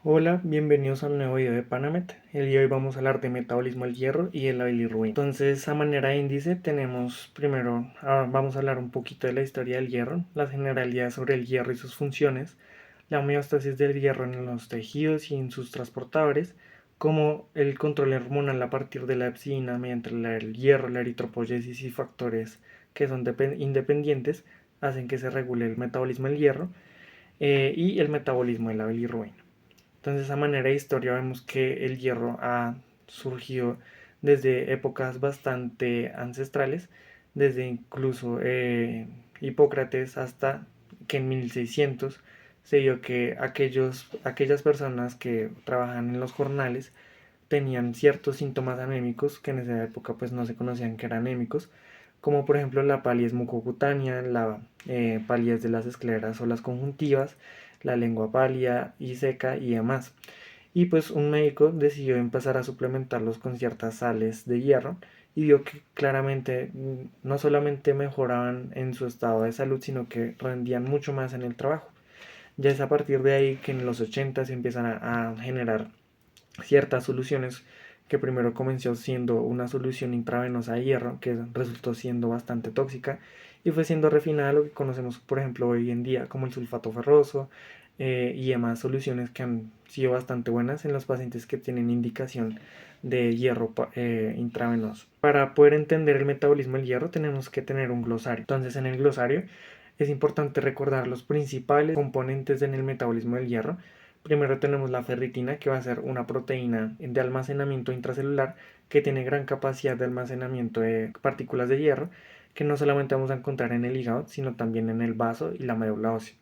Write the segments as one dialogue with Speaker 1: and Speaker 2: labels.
Speaker 1: Hola, bienvenidos a un nuevo video de Panamet. El día de hoy vamos a hablar de metabolismo del hierro y el bilirrubina. Entonces, a manera de índice, tenemos primero, vamos a hablar un poquito de la historia del hierro, las generalidades sobre el hierro y sus funciones, la homeostasis del hierro en los tejidos y en sus transportadores, como el control hormonal a partir de la epsilina mediante el hierro, la eritropoyesis y factores que son independientes hacen que se regule el metabolismo del hierro y el metabolismo de la bilirrubina. Entonces, a manera de historia, vemos que el hierro ha surgido desde épocas bastante ancestrales, desde incluso Hipócrates hasta que en 1600 se vio que aquellas personas que trabajan en los jornales tenían ciertos síntomas anémicos que en esa época pues no se conocían que eran anémicos, como por ejemplo la palidez mucocutánea, la palidez de las escleras o las conjuntivas, la lengua pálida y seca y demás. Y pues un médico decidió empezar a suplementarlos con ciertas sales de hierro y vio que claramente no solamente mejoraban en su estado de salud, sino que rendían mucho más en el trabajo. Ya es a partir de ahí que en los 80 se empiezan a generar ciertas soluciones, que primero comenzó siendo una solución intravenosa de hierro que resultó siendo bastante tóxica y fue siendo refinada a lo que conocemos por ejemplo hoy en día como el sulfato ferroso y demás soluciones que han sido bastante buenas en los pacientes que tienen indicación de hierro intravenoso. Para poder entender el metabolismo del hierro tenemos que tener un glosario. Entonces en el glosario es importante recordar los principales componentes en el metabolismo del hierro. Primero tenemos la ferritina, que va a ser una proteína de almacenamiento intracelular que tiene gran capacidad de almacenamiento de partículas de hierro, que no solamente vamos a encontrar en el hígado, sino también en el vaso y la médula ósea.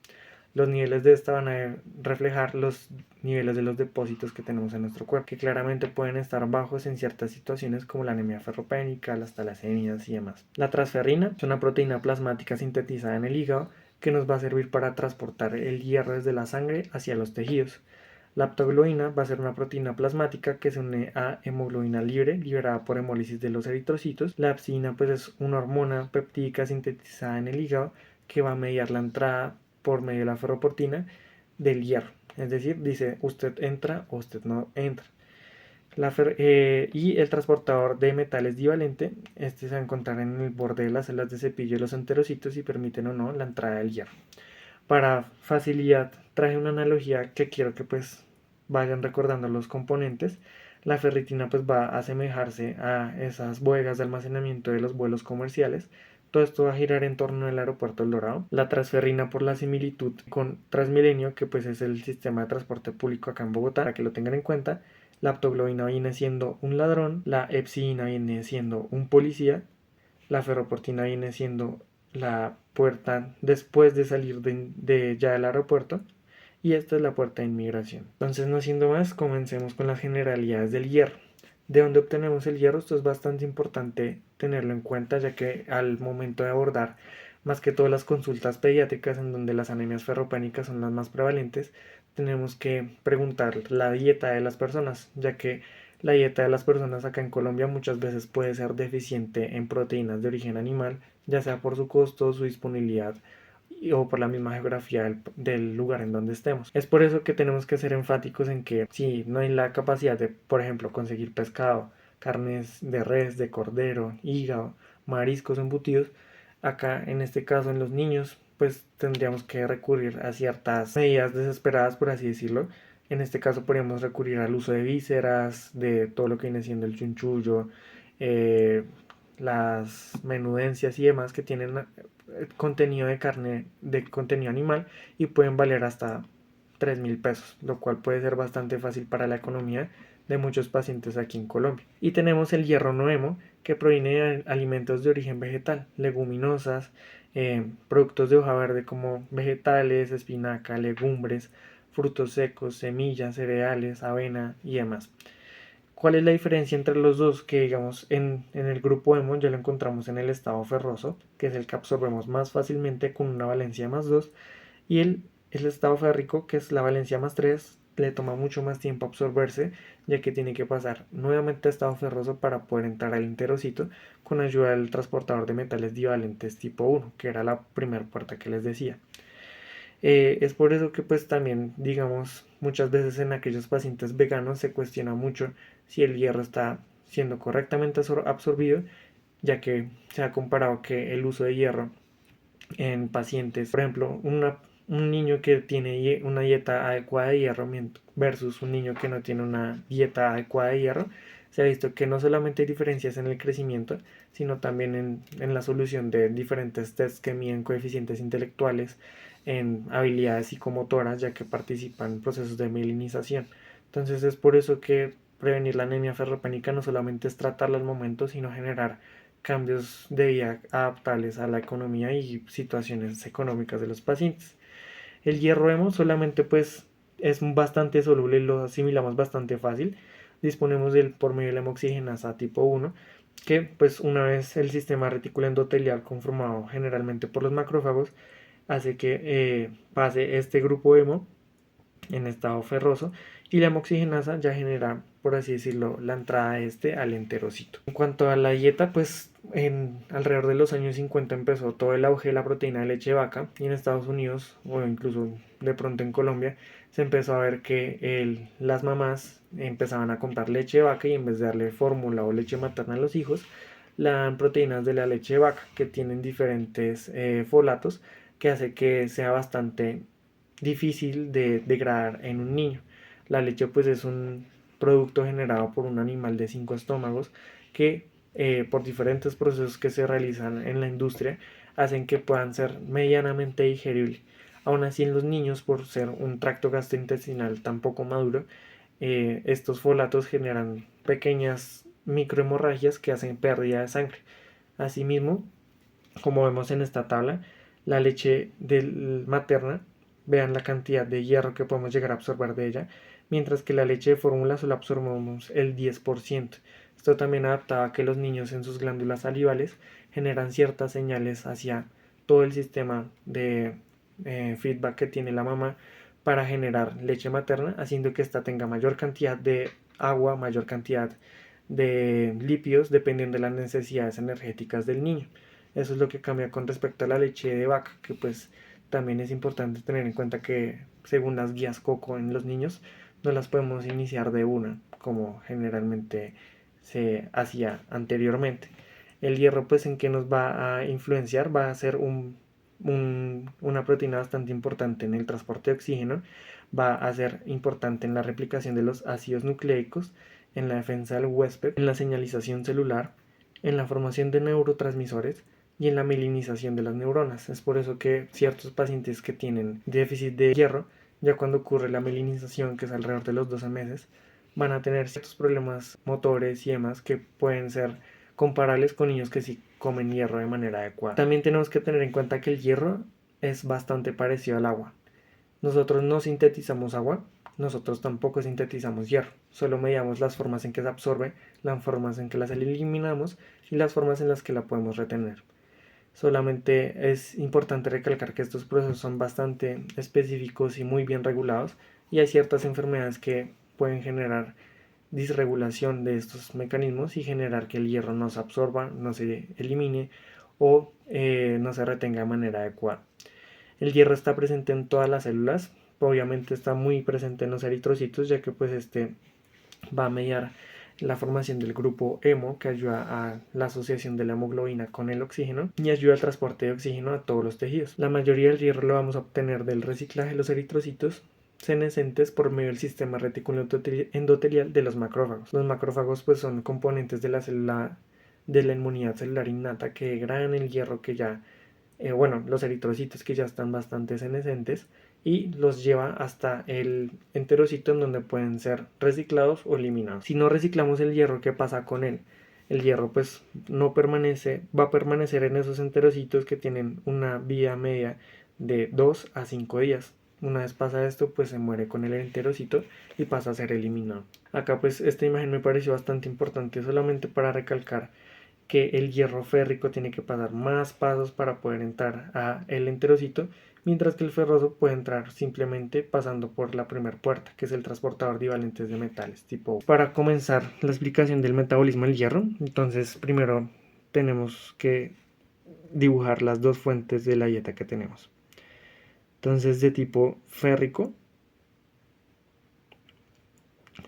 Speaker 1: Los niveles de esta van a reflejar los niveles de los depósitos que tenemos en nuestro cuerpo, que claramente pueden estar bajos en ciertas situaciones como la anemia ferropénica, las talasemias y demás. La transferrina es una proteína plasmática sintetizada en el hígado que nos va a servir para transportar el hierro desde la sangre hacia los tejidos. La aptoglobina va a ser una proteína plasmática que se une a hemoglobina libre, liberada por hemólisis de los eritrocitos. La epsilina pues es una hormona peptídica sintetizada en el hígado que va a mediar la entrada por medio de la ferroportina del hierro. Es decir, dice usted entra o usted no entra. Y el transportador de metales divalente, este se va a encontrar en el borde de las celdas de cepillo de los enterocitos y permiten o no la entrada del hierro. Para facilidad traje una analogía que quiero que pues vayan recordando los componentes. La ferritina pues va a asemejarse a esas bodegas de almacenamiento de los vuelos comerciales. Todo esto va a girar en torno al aeropuerto El Dorado. La transferrina por la similitud con Transmilenio, que pues es el sistema de transporte público acá en Bogotá, para que lo tengan en cuenta. La aptoglobina viene siendo un ladrón, la epsilina viene siendo un policía, la ferroportina viene siendo la puerta después de salir de ya del aeropuerto y esta es la puerta de inmigración. Entonces, no siendo más, comencemos con las generalidades del hierro. ¿De dónde obtenemos el hierro? Esto es bastante importante tenerlo en cuenta, ya que al momento de abordar más que todas las consultas pediátricas en donde las anemias ferropénicas son las más prevalentes, tenemos que preguntar la dieta de las personas, ya que la dieta de las personas acá en Colombia muchas veces puede ser deficiente en proteínas de origen animal, ya sea por su costo, su disponibilidad o por la misma geografía del lugar en donde estemos. Es por eso que tenemos que ser enfáticos en que si no hay la capacidad de, por ejemplo, conseguir pescado, carnes de res, de cordero, hígado, mariscos embutidos, acá en este caso en los niños, pues tendríamos que recurrir a ciertas medidas desesperadas, por así decirlo. En este caso podríamos recurrir al uso de vísceras, de todo lo que viene siendo el chunchullo, eh, las menudencias y demás que tienen contenido de carne, de contenido animal y pueden valer hasta 3.000 pesos, lo cual puede ser bastante fácil para la economía de muchos pacientes aquí en Colombia. Y tenemos el hierro noemo, que proviene de alimentos de origen vegetal, leguminosas, productos de hoja verde como vegetales, espinaca, legumbres, frutos secos, semillas, cereales, avena y demás. ¿Cuál es la diferencia entre los dos? Que digamos en el grupo hemo ya lo encontramos en el estado ferroso, que es el que absorbemos más fácilmente con una valencia más 2 y el estado férrico, que es la valencia más 3 le toma mucho más tiempo absorberse, ya que tiene que pasar nuevamente a estado ferroso para poder entrar al enterocito con ayuda del transportador de metales divalentes tipo 1, que era la primera puerta que les decía. Es por eso que pues también, digamos, muchas veces en aquellos pacientes veganos se cuestiona mucho si el hierro está siendo correctamente absorbido, ya que se ha comparado que el uso de hierro en pacientes, por ejemplo, un niño que tiene una dieta adecuada de hierro versus un niño que no tiene una dieta adecuada de hierro, se ha visto que no solamente hay diferencias en el crecimiento, sino también en la solución de diferentes tests que miden coeficientes intelectuales, en habilidades psicomotoras, ya que participan en procesos de mielinización. Entonces es por eso que prevenir la anemia ferropénica no solamente es tratarla al momento, sino generar cambios de vida adaptables a la economía y situaciones económicas de los pacientes. El hierro hemo solamente pues es bastante soluble, lo asimilamos bastante fácil. Disponemos del por medio de la hemoxigenasa tipo 1, que pues una vez el sistema retículo endotelial conformado generalmente por los macrófagos hace que pase este grupo hemo en estado ferroso y la hemoxigenasa ya genera, por así decirlo, la entrada de este al enterocito. En cuanto a la dieta, pues en alrededor de los años 50 empezó todo el auge de la proteína de leche de vaca y en Estados Unidos o incluso de pronto en Colombia se empezó a ver que las mamás empezaban a comprar leche de vaca y en vez de darle fórmula o leche materna a los hijos, le dan proteínas de la leche de vaca que tienen diferentes folatos que hace que sea bastante difícil de degradar en un niño. La leche pues es un producto generado por un animal de 5 estómagos que por diferentes procesos que se realizan en la industria hacen que puedan ser medianamente digeribles. Aún así en los niños, por ser un tracto gastrointestinal tan poco maduro, estos folatos generan pequeñas microhemorragias que hacen pérdida de sangre. Asimismo, como vemos en esta tabla, la leche materna, vean la cantidad de hierro que podemos llegar a absorber de ella, mientras que la leche de fórmula solo absorbemos el 10%. Esto también adaptaba a que los niños en sus glándulas salivales generan ciertas señales hacia todo el sistema de feedback que tiene la mamá para generar leche materna, haciendo que ésta tenga mayor cantidad de agua, mayor cantidad de lípidos, dependiendo de las necesidades energéticas del niño. Eso es lo que cambia con respecto a la leche de vaca, que pues también es importante tener en cuenta que según las guías Coco en los niños, no las podemos iniciar de una, como generalmente se hacía anteriormente. El hierro pues en que nos va a influenciar va a ser una proteína bastante importante en el transporte de oxígeno, va a ser importante en la replicación de los ácidos nucleicos, en la defensa del huésped, en la señalización celular, en la formación de neurotransmisores y en la mielinización de las neuronas. Es por eso que ciertos pacientes que tienen déficit de hierro, ya cuando ocurre la mielinización, que es alrededor de los 12 meses, van a tener ciertos problemas motores y demás que pueden ser comparables con niños que sí comen hierro de manera adecuada. También tenemos que tener en cuenta que el hierro es bastante parecido al agua. Nosotros no sintetizamos agua, nosotros tampoco sintetizamos hierro, solo medimos las formas en que se absorbe, las formas en que las eliminamos y las formas en las que la podemos retener. Solamente es importante recalcar que estos procesos son bastante específicos y muy bien regulados y hay ciertas enfermedades que pueden generar disregulación de estos mecanismos y generar que el hierro no se absorba, no se elimine o no se retenga de manera adecuada. El hierro está presente en todas las células, obviamente está muy presente en los eritrocitos, ya que pues este va a mediar la formación del grupo hemo, que ayuda a la asociación de la hemoglobina con el oxígeno y ayuda al transporte de oxígeno a todos los tejidos. La mayoría del hierro lo vamos a obtener del reciclaje de los eritrocitos senescentes por medio del sistema retículo endotelial de los macrófagos. Los macrófagos pues son componentes de la célula de la inmunidad celular innata que degradan el hierro que ya los eritrocitos que ya están bastante senescentes y los lleva hasta el enterocito en donde pueden ser reciclados o eliminados. Si no reciclamos el hierro, ¿qué pasa con él? El hierro pues no permanece, va a permanecer en esos enterocitos que tienen una vida media de 2 a 5 días. Una vez pasa esto, pues se muere con el enterocito y pasa a ser eliminado. Acá pues esta imagen me pareció bastante importante solamente para recalcar que el hierro férrico tiene que pasar más pasos para poder entrar a el enterocito, mientras que el ferroso puede entrar simplemente pasando por la primera puerta, que es el transportador de valentes de metales tipo. Para comenzar la explicación del metabolismo del hierro, entonces primero tenemos que dibujar las dos fuentes de la dieta que tenemos. Entonces de tipo férrico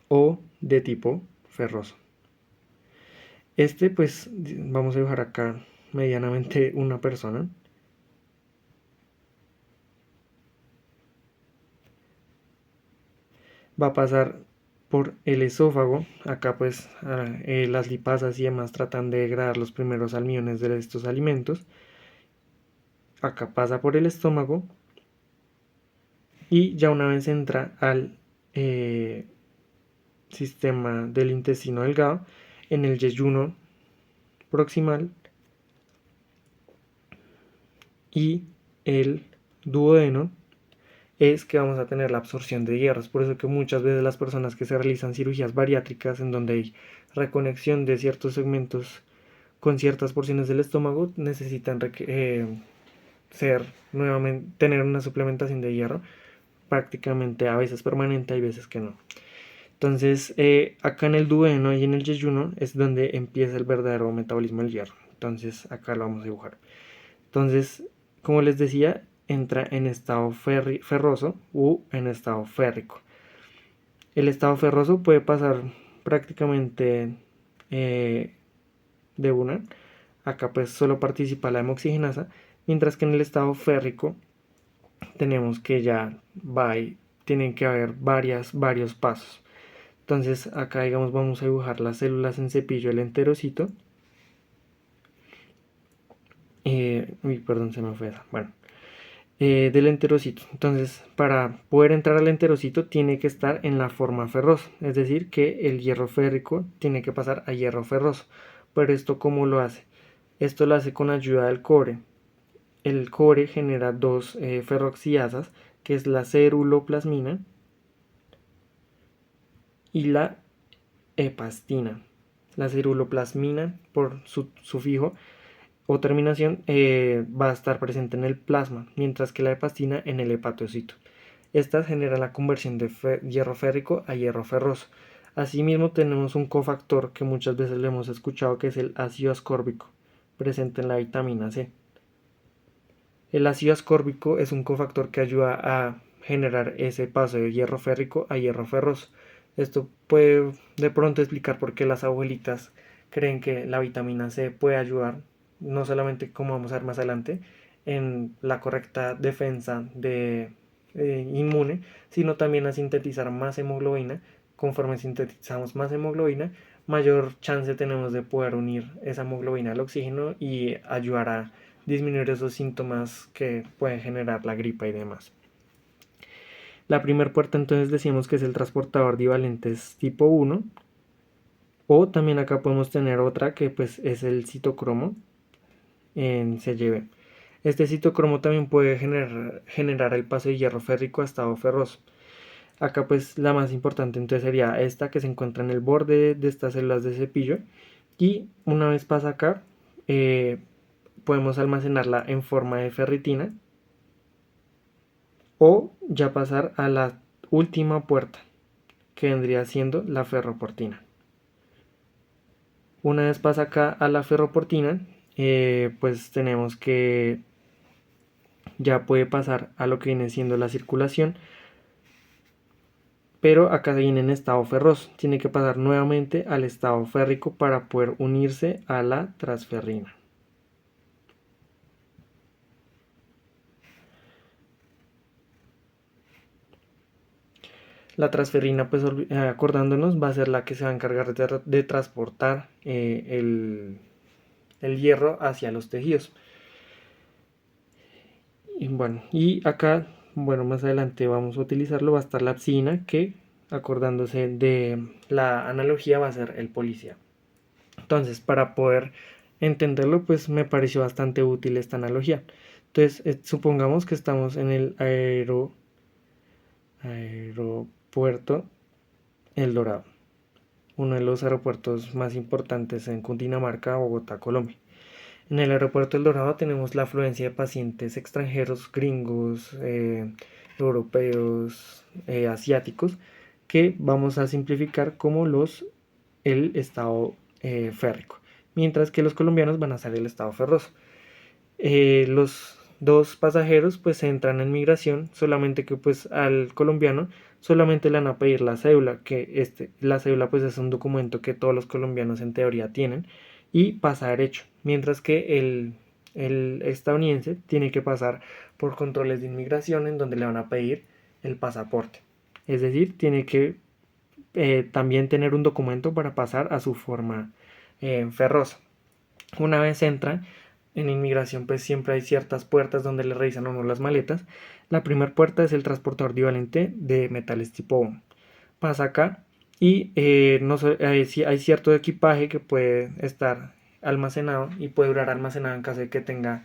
Speaker 1: o de tipo ferroso. Pues vamos a dibujar acá medianamente una persona. Va a pasar por el esófago. Acá pues las lipasas y demás tratan de degradar los primeros almidones de estos alimentos. Acá pasa por el estómago y ya una vez entra al sistema del intestino delgado, en el yeyuno proximal y el duodeno, es que vamos a tener la absorción de hierro. Es por eso que muchas veces las personas que se realizan cirugías bariátricas en donde hay reconexión de ciertos segmentos con ciertas porciones del estómago necesitan tener una suplementación de hierro, prácticamente a veces permanente, hay veces que no. Entonces, acá en el duodeno y en el yeyuno es donde empieza el verdadero metabolismo del hierro. Entonces, acá lo vamos a dibujar. Entonces, como les decía, entra en estado ferroso u en estado férrico. El estado ferroso puede pasar prácticamente de una. Acá pues solo participa la hemoxigenasa, mientras que en el estado férrico tenemos que ya tienen que haber varios pasos. Entonces acá digamos vamos a dibujar las células en cepillo del enterocito. Perdón, se me fue esa. Bueno, del enterocito. Entonces, para poder entrar al enterocito tiene que estar en la forma ferrosa, es decir, que el hierro férrico tiene que pasar a hierro ferroso. Pero esto, ¿cómo lo hace? Esto lo hace con ayuda del cobre. El cobre genera dos ferroxiasas, que es la ceruloplasmina y la hepastina. La ceruloplasmina, por su sufijo o terminación, va a estar presente en el plasma, mientras que la hepastina en el hepatocito. Estas generan la conversión de hierro férrico a hierro ferroso. Asimismo tenemos un cofactor que muchas veces le hemos escuchado, que es el ácido ascórbico, presente en la vitamina C. El ácido ascórbico es un cofactor que ayuda a generar ese paso de hierro férrico a hierro ferroso. Esto puede de pronto explicar por qué las abuelitas creen que la vitamina C puede ayudar, no solamente, como vamos a ver más adelante, en la correcta defensa inmune, sino también a sintetizar más hemoglobina. Conforme sintetizamos más hemoglobina, mayor chance tenemos de poder unir esa hemoglobina al oxígeno y ayudar a disminuir esos síntomas que pueden generar la gripa y demás. La primera puerta entonces decimos que es el transportador divalentes tipo 1, o también acá podemos tener otra que pues es el citocromo en CYB. Este citocromo también puede generar el paso de hierro férrico a estado ferroso. Acá pues la más importante entonces sería esta que se encuentra en el borde de estas células de cepillo, y una vez pasa acá podemos almacenarla en forma de ferritina o ya pasar a la última puerta, que vendría siendo la ferroportina. Una vez pasa acá a la ferroportina, pues tenemos que ya puede pasar a lo que viene siendo la circulación, pero acá se viene en estado ferroso, tiene que pasar nuevamente al estado férrico para poder unirse a la transferrina. La transferrina, pues acordándonos, va a ser la que se va a encargar de transportar el hierro hacia los tejidos. Y bueno, y acá, bueno, más adelante vamos a utilizarlo, va a estar la psina, que acordándose de la analogía va a ser el policía. Entonces, para poder entenderlo, pues me pareció bastante útil esta analogía. Entonces, supongamos que estamos en el aeropuerto El Dorado, uno de los aeropuertos más importantes en Cundinamarca, Bogotá, Colombia. En el aeropuerto El Dorado tenemos la afluencia de pacientes extranjeros, gringos, europeos, asiáticos, que vamos a simplificar como el estado férrico, mientras que los colombianos van a ser el estado ferroso. Los dos pasajeros pues entran en migración, solamente que pues al colombiano solamente le van a pedir la cédula, la cédula pues es un documento que todos los colombianos en teoría tienen y pasa derecho, mientras que el estadounidense tiene que pasar por controles de inmigración en donde le van a pedir el pasaporte. Es decir, tiene que también tener un documento para pasar a su forma ferrosa. Una vez entra en inmigración, pues siempre hay ciertas puertas donde le revisan a uno las maletas. La primera puerta es el transportador divalente de metales tipo 1. Pasa acá y no, hay cierto equipaje que puede estar almacenado y puede durar almacenado en caso de que tenga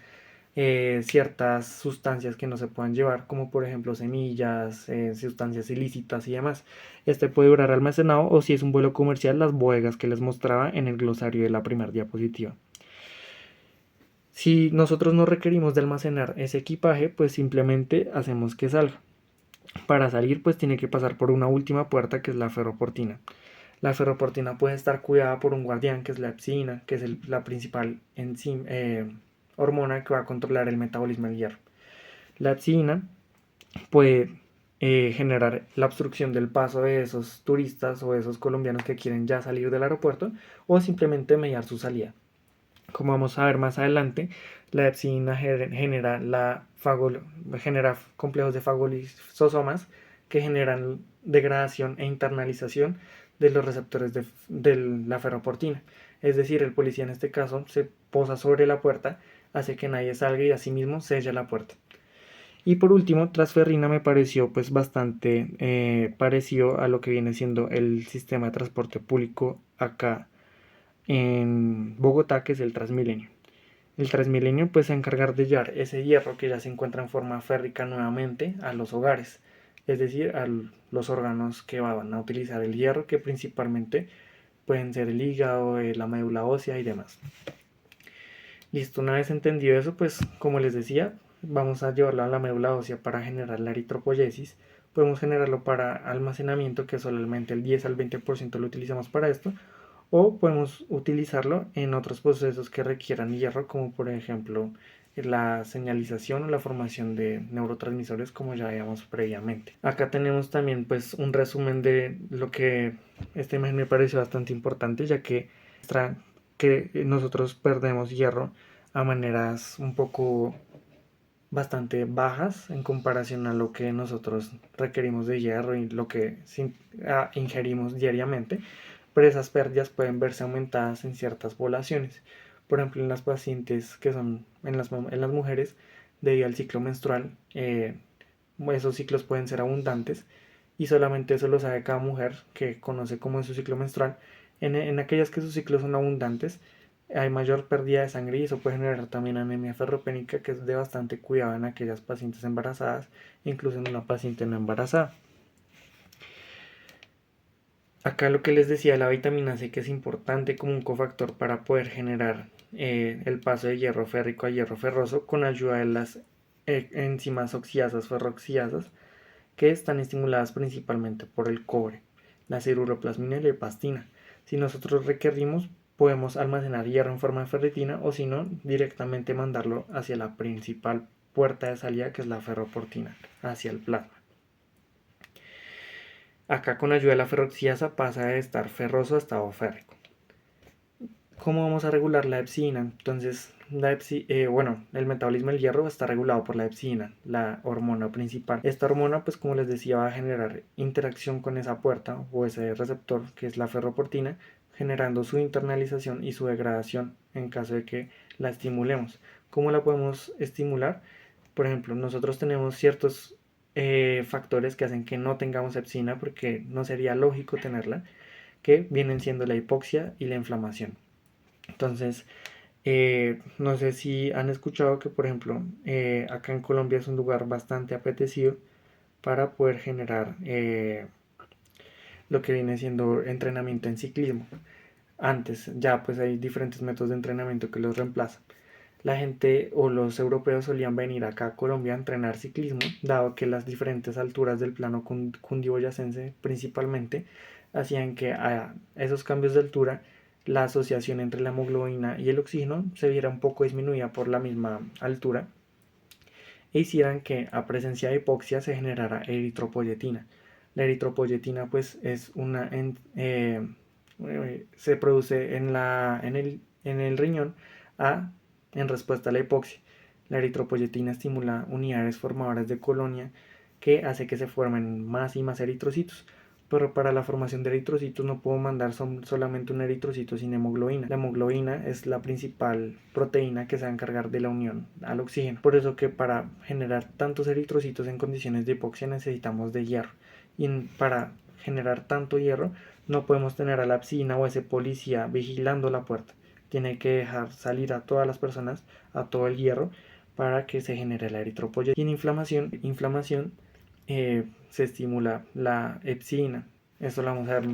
Speaker 1: ciertas sustancias que no se puedan llevar, como por ejemplo semillas, sustancias ilícitas y demás. Este puede durar almacenado o si es un vuelo comercial, las bodegas que les mostraba en el glosario de la primera diapositiva. Si nosotros no requerimos de almacenar ese equipaje, pues simplemente hacemos que salga. Para salir, pues tiene que pasar por una última puerta que es la ferroportina. La ferroportina puede estar cuidada por un guardián que es la epsina, que es la principal hormona que va a controlar el metabolismo del hierro. La epsina puede generar la obstrucción del paso de esos turistas o de esos colombianos que quieren ya salir del aeropuerto o simplemente mediar su salida. Como vamos a ver más adelante, la epsina genera complejos de fagolisosomas que generan degradación e internalización de los receptores de la ferroportina. Es decir, el policía en este caso se posa sobre la puerta, hace que nadie salga y asimismo sella la puerta. Y por último, Transferrina me pareció pues bastante parecido a lo que viene siendo el sistema de transporte público acá en Bogotá, que es el Transmilenio. El Transmilenio pues se encargar de llevar ese hierro que ya se encuentra en forma férrica nuevamente a los hogares, es decir, a los órganos que van a utilizar el hierro, que principalmente pueden ser el hígado, la médula ósea y demás. Listo, una vez entendido eso, pues como les decía, vamos a llevarlo a la médula ósea para generar la eritropoyesis. Podemos generarlo para almacenamiento, que solamente el 10 al 20% lo utilizamos para esto, o podemos utilizarlo en otros procesos que requieran hierro, como por ejemplo la señalización o la formación de neurotransmisores, como ya veíamos previamente. Acá tenemos también pues un resumen de lo que esta imagen me pareció bastante importante, ya que muestra que nosotros perdemos hierro a maneras un poco bastante bajas en comparación a lo que nosotros requerimos de hierro y lo que ingerimos diariamente, pero esas pérdidas pueden verse aumentadas en ciertas poblaciones. Por ejemplo, en las pacientes que son en las mujeres, debido al ciclo menstrual, esos ciclos pueden ser abundantes y solamente eso lo sabe cada mujer que conoce cómo es su ciclo menstrual. En aquellas que sus ciclos son abundantes, hay mayor pérdida de sangre y eso puede generar también anemia ferropénica, que es de bastante cuidado en aquellas pacientes embarazadas, incluso en una paciente no embarazada. Acá lo que les decía, la vitamina C, que es importante como un cofactor para poder generar el paso de hierro férrico a hierro ferroso con ayuda de las enzimas oxidasas ferroxidasas, que están estimuladas principalmente por el cobre, la ceruloplasmina y la hepastina. Si nosotros requerimos, podemos almacenar hierro en forma de ferritina o si no, directamente mandarlo hacia la principal puerta de salida, que es la ferroportina, hacia el plasma. Acá con ayuda de la ferroxidasa pasa de estar ferroso a estado férrico. ¿Cómo vamos a regular la epsina? Entonces, el metabolismo del hierro está regulado por la epsina, la hormona principal. Esta hormona, pues como les decía, va a generar interacción con esa puerta o ese receptor que es la ferroportina, generando su internalización y su degradación en caso de que la estimulemos. ¿Cómo la podemos estimular? Por ejemplo, nosotros tenemos ciertos factores que hacen que no tengamos epsina porque no sería lógico tenerla, que vienen siendo la hipoxia y la inflamación. Entonces, no sé si han escuchado que, por ejemplo, acá en Colombia es un lugar bastante apetecido para poder generar lo que viene siendo entrenamiento en ciclismo. Antes ya pues hay diferentes métodos de entrenamiento que los reemplazan. La gente o los europeos solían venir acá a Colombia a entrenar ciclismo, dado que las diferentes alturas del plano cundiboyacense principalmente hacían que a esos cambios de altura la asociación entre la hemoglobina y el oxígeno se viera un poco disminuida por la misma altura e hicieran que a presencia de hipoxia se generara eritropoyetina. La eritropoyetina pues es se produce en el riñón en respuesta a la hipoxia. La eritropoyetina estimula unidades formadoras de colonia que hace que se formen más y más eritrocitos. Pero para la formación de eritrocitos no puedo mandar solamente un eritrocito sin hemoglobina. La hemoglobina es la principal proteína que se va a encargar de la unión al oxígeno. Por eso que para generar tantos eritrocitos en condiciones de hipoxia necesitamos de hierro. Y para generar tanto hierro no podemos tener a la psina o ese policía vigilando la puerta. Tiene que dejar salir a todas las personas, a todo el hierro, para que se genere la eritropoyetina. Y en inflamación se estimula la epsina. Esto lo vamos a ver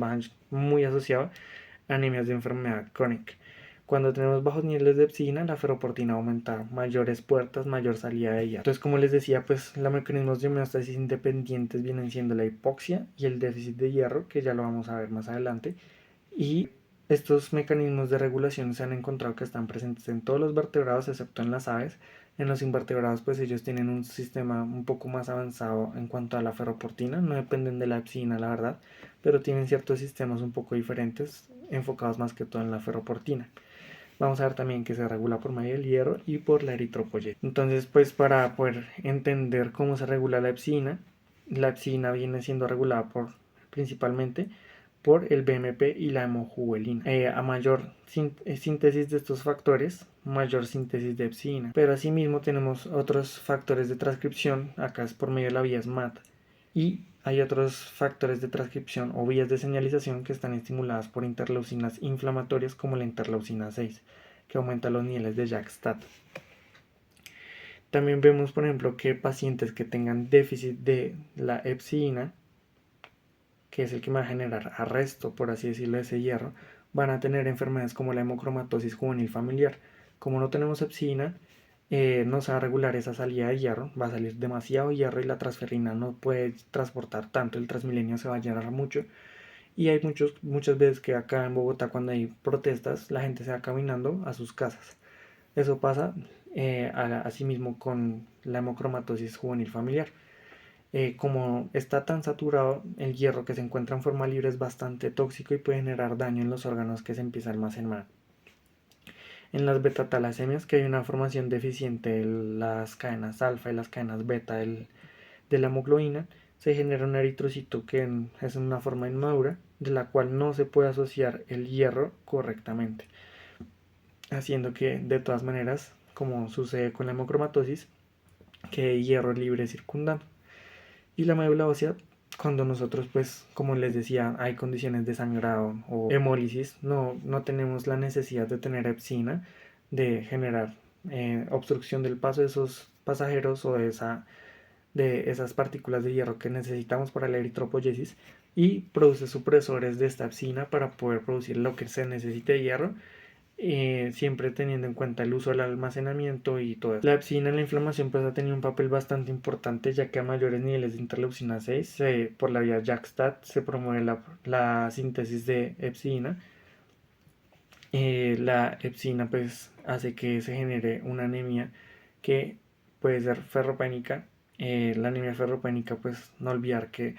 Speaker 1: muy asociado a anemias de enfermedad crónica. Cuando tenemos bajos niveles de epsina, la ferroportina aumenta, mayores puertas, mayor salida de hierro. Entonces, como les decía, pues los mecanismos de homeostasis independientes vienen siendo la hipoxia y el déficit de hierro, que ya lo vamos a ver más adelante. Y estos mecanismos de regulación se han encontrado que están presentes en todos los vertebrados, excepto en las aves. En los invertebrados, pues ellos tienen un sistema un poco más avanzado en cuanto a la ferroportina, no dependen de la epsina, la verdad, pero tienen ciertos sistemas un poco diferentes, enfocados más que todo en la ferroportina. Vamos a ver también que se regula por medio del hierro y por la eritropoyetina. Entonces, pues para poder entender cómo se regula la epsina viene siendo regulada principalmente por el BMP y la hemojuvelina. A mayor síntesis de estos factores, mayor síntesis de epsina. Pero asimismo tenemos otros factores de transcripción, acá es por medio de la vía SMAD. Y hay otros factores de transcripción o vías de señalización que están estimuladas por interleucinas inflamatorias como la interleucina 6, que aumenta los niveles de JAK-STAT. También vemos, por ejemplo, que pacientes que tengan déficit de la epsina, que es el que va a generar arresto, por así decirlo, de ese hierro, van a tener enfermedades como la hemocromatosis juvenil familiar. Como no tenemos epsina, no se va a regular esa salida de hierro, va a salir demasiado hierro y la transferrina no puede transportar tanto, el Transmilenio se va a llenar mucho. Y hay muchas veces que acá en Bogotá, cuando hay protestas, la gente se va caminando a sus casas. Eso pasa asimismo con la hemocromatosis juvenil familiar. Como está tan saturado, el hierro que se encuentra en forma libre es bastante tóxico y puede generar daño en los órganos que se empieza a almacenar. En las beta-talasemias, que hay una formación deficiente de las cadenas alfa y las cadenas beta de la hemoglobina, se genera un eritrocito que es una forma inmadura, de la cual no se puede asociar el hierro correctamente, haciendo que de todas maneras, como sucede con la hemocromatosis, quede hierro libre circundando. Y la médula ósea, cuando nosotros, pues, como les decía, hay condiciones de sangrado o hemólisis, no tenemos la necesidad de tener epsina, de generar obstrucción del paso de esos pasajeros o de esas partículas de hierro que necesitamos para la eritropoyesis, y produce supresores de esta epsina para poder producir lo que se necesite de hierro, siempre teniendo en cuenta el uso del almacenamiento y todo eso. La epsina en la inflamación pues ha tenido un papel bastante importante, ya que a mayores niveles de interleucina 6 por la vía JAK-STAT se promueve la síntesis de epsina. La epsina pues hace que se genere una anemia que puede ser ferropénica. La anemia ferropénica, pues no olvidar que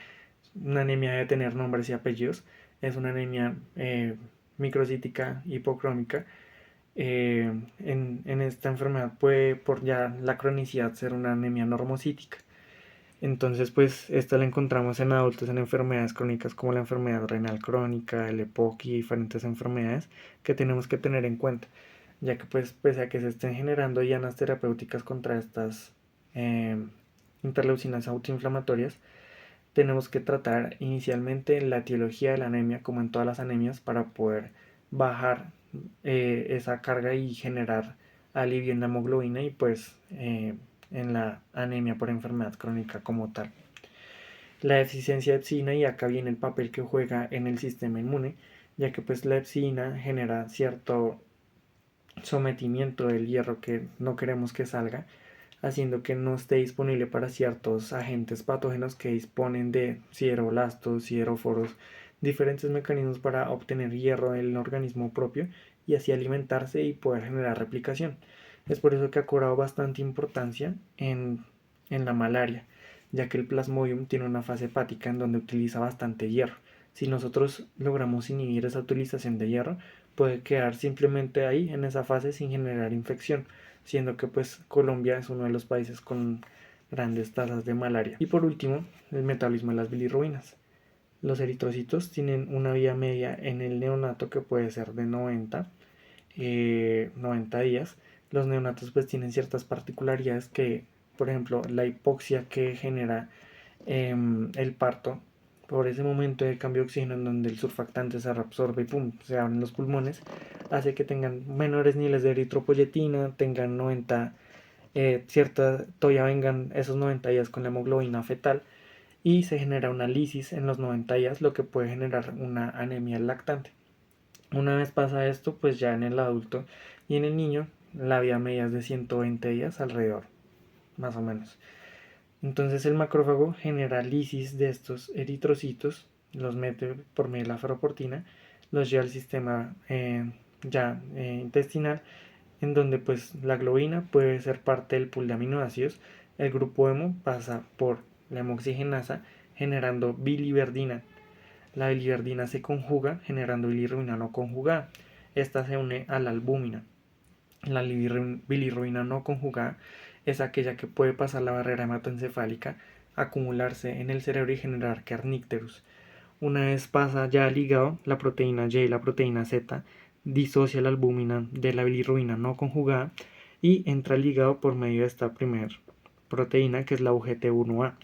Speaker 1: una anemia debe tener nombres y apellidos. Es una anemia microcítica hipocrómica. En esta enfermedad puede, por ya la cronicidad, ser una anemia normocítica. Entonces, pues, esta la encontramos en adultos en enfermedades crónicas como la enfermedad renal crónica, el EPOC y diferentes enfermedades que tenemos que tener en cuenta, ya que, pues, pese a que se estén generando dianas terapéuticas contra estas interleucinas autoinflamatorias, tenemos que tratar inicialmente la etiología de la anemia, como en todas las anemias, para poder bajar esa carga y generar alivio en la hemoglobina y pues en la anemia por enfermedad crónica como tal. La deficiencia de epsina, y acá viene el papel que juega en el sistema inmune, ya que pues la epsina genera cierto sometimiento del hierro que no queremos que salga, haciendo que no esté disponible para ciertos agentes patógenos que disponen de sideroblastos, sideróforos, diferentes mecanismos para obtener hierro del organismo propio y así alimentarse y poder generar replicación. Es por eso que ha cobrado bastante importancia en en la malaria, ya que el Plasmodium tiene una fase hepática en donde utiliza bastante hierro. Si nosotros logramos inhibir esa utilización de hierro, puede quedar simplemente ahí en esa fase sin generar infección, siendo que pues Colombia es uno de los países con grandes tasas de malaria. Y por último, el metabolismo de las bilirrubinas. Los eritrocitos tienen una vida media en el neonato que puede ser de 90 días. Los neonatos pues tienen ciertas particularidades que, por ejemplo, la hipoxia que genera el parto por ese momento de cambio de oxígeno en donde el surfactante se reabsorbe y pum, se abren los pulmones, hace que tengan menores niveles de eritropoyetina, tengan 90, todavía vengan esos 90 días con la hemoglobina fetal y se genera una lisis en los 90 días, lo que puede generar una anemia lactante. Una vez pasa esto, pues ya en el adulto y en el niño, la vida media es de 120 días alrededor, más o menos. Entonces el macrófago genera lisis de estos eritrocitos, los mete por medio de la ferroportina, los lleva al sistema intestinal, en donde pues la globina puede ser parte del pool de aminoácidos. El grupo hemo pasa por la hemoxigenasa generando biliverdina. La biliverdina se conjuga generando bilirrubina no conjugada. Esta se une a la albúmina. La bilirrubina no conjugada es aquella que puede pasar la barrera hematoencefálica, acumularse en el cerebro y generar kernícterus. Una vez pasa ya al hígado, la proteína Y y la proteína Z disocia la albúmina de la bilirrubina no conjugada y entra al hígado por medio de esta primera proteína que es la UGT1A,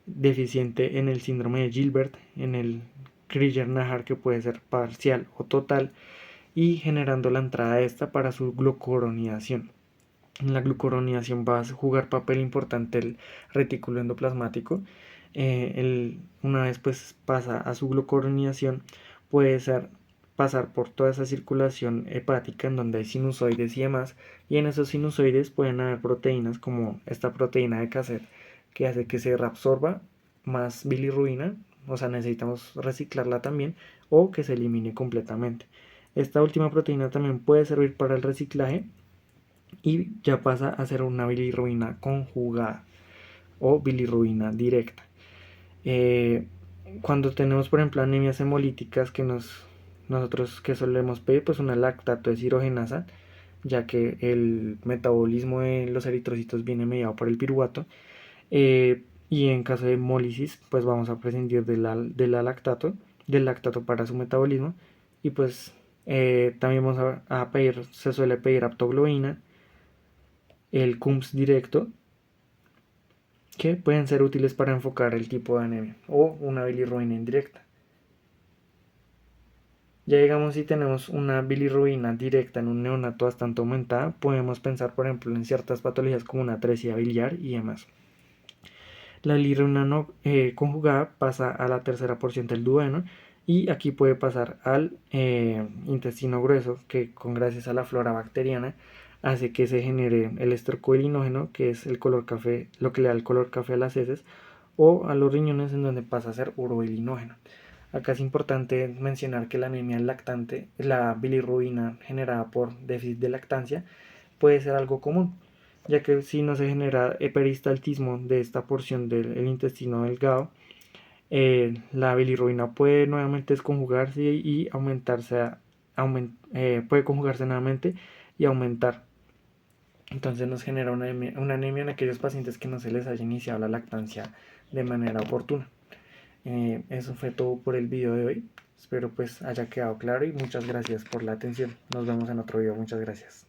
Speaker 1: deficiente en el síndrome de Gilbert, en el Krüger-Najar que puede ser parcial o total, y generando la entrada de esta para su glucuronidación. En la glucuronidación va a jugar papel importante el retículo endoplasmático. Una vez pues pasa a su glucuronidación, puede pasar por toda esa circulación hepática en donde hay sinusoides y demás, y en esos sinusoides pueden haber proteínas como esta proteína de cassette que hace que se reabsorba más bilirrubina, o sea necesitamos reciclarla también, o que se elimine completamente. Esta última proteína también puede servir para el reciclaje y ya pasa a ser una bilirrubina conjugada o bilirrubina directa. Cuando tenemos por ejemplo anemias hemolíticas nosotros que solemos pedir pues una lactato deshidrogenasa, ya que el metabolismo de los eritrocitos viene mediado por el piruvato, y en caso de hemólisis pues vamos a prescindir del lactato para su metabolismo, y pues también vamos a pedir, se suele pedir aptoglobina, el CUMS directo, que pueden ser útiles para enfocar el tipo de anemia, o una bilirrubina indirecta. Ya digamos, si tenemos una bilirrubina directa en un neonato bastante aumentada, podemos pensar por ejemplo en ciertas patologías como una atresia biliar y demás. La bilirrubina no conjugada pasa a la tercera porción del duodeno y aquí puede pasar al intestino grueso, que con gracias a la flora bacteriana hace que se genere el estercobilinógeno, que es el color café, lo que le da el color café a las heces, o a los riñones, en donde pasa a ser urobilinógeno. Acá es importante mencionar que la anemia lactante, la bilirrubina generada por déficit de lactancia, puede ser algo común, ya que si no se genera peristaltismo de esta porción del intestino delgado, la bilirrubina puede nuevamente desconjugarse y puede conjugarse nuevamente y aumentar. Entonces nos genera una anemia en aquellos pacientes que no se les haya iniciado la lactancia de manera oportuna. Eso fue todo por el video de hoy. Espero pues haya quedado claro y muchas gracias por la atención. Nos vemos en otro video. Muchas gracias.